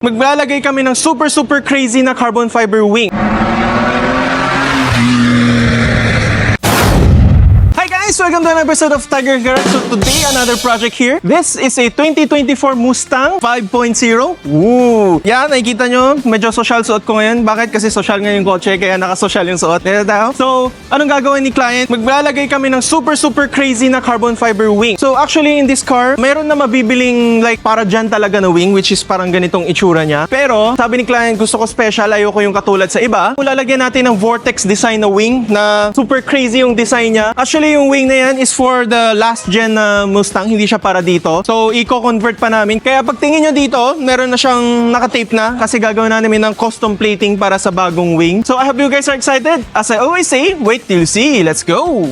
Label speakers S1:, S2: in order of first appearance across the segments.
S1: Maglalagay kami ng super crazy na carbon fiber wing. Hi guys! Welcome to another episode of Tiger Garage. So today, another project here. This is a 2024 Mustang 5.0. Woo! Yan, nakikita nyo, medyo social suot ko ngayon. Bakit? Kasi social ngayon yung kotse, kaya naka-social yung suot. Dito tayo. So, anong gagawin ni client? Maglalagay kami ng super crazy na carbon fiber wing. So actually, in this car, mayroon na mabibiling like para dyan talaga na wing, which is parang ganitong itsura niya. Pero, sabi ni client, gusto ko special, ayoko yung katulad sa iba. Lalagyan natin ng vortex design na wing na super crazy yung design niya. Actually, yung wing na yan is for the last gen na Mustang, hindi siya para dito. So, i-convert pa namin. Kaya pagtingin nyo dito, meron na siyang nakatape na kasi gagawin na namin ng custom plating para sa bagong wing. So, I hope you guys are excited. As I always say, wait till you see. Let's go!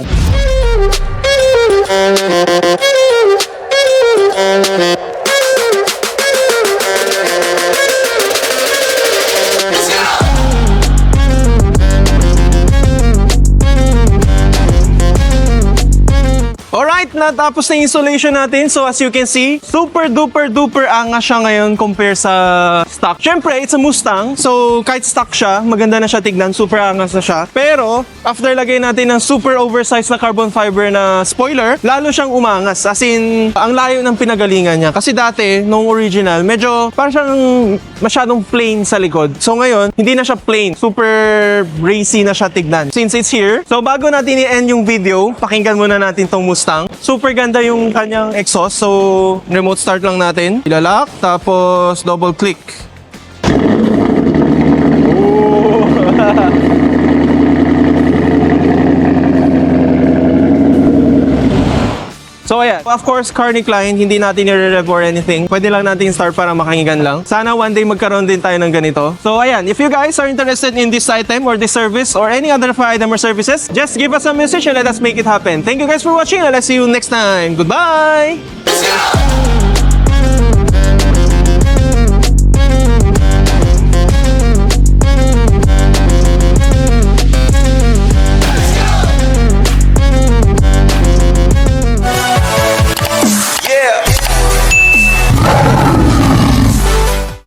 S1: Alright, natapos na yung installation natin. So as you can see, super duper angas siya ngayon compare sa stock. Syempre, it's a Mustang. So kahit stock siya, maganda na siya tignan. Super angas na siya. Pero, after lagay natin ng super oversized na carbon fiber na spoiler, lalo siyang umangas. As in, ang layo ng pinagalingan niya. Kasi dati, nung original, medyo parang siyang masyadong plain sa likod. So ngayon, hindi na siya plain. Super racy na siya tignan. Since it's here, so bago natin i-end yung video, pakinggan muna natin tong Mustang. Super ganda yung kanyang exhaust. So, remote start lang natin. Ilalock, tapos double click. Oh. So ayan, of course, car ni client, hindi natin i-rev or anything. Pwede lang natin start para makahingan lang. Sana one day magkaroon din tayo ng ganito. So ayan, if you guys are interested in this item or this service or any other item or services, just give us a message and let us make it happen. Thank you guys for watching and I'll see you next time. Goodbye!
S2: Let's go!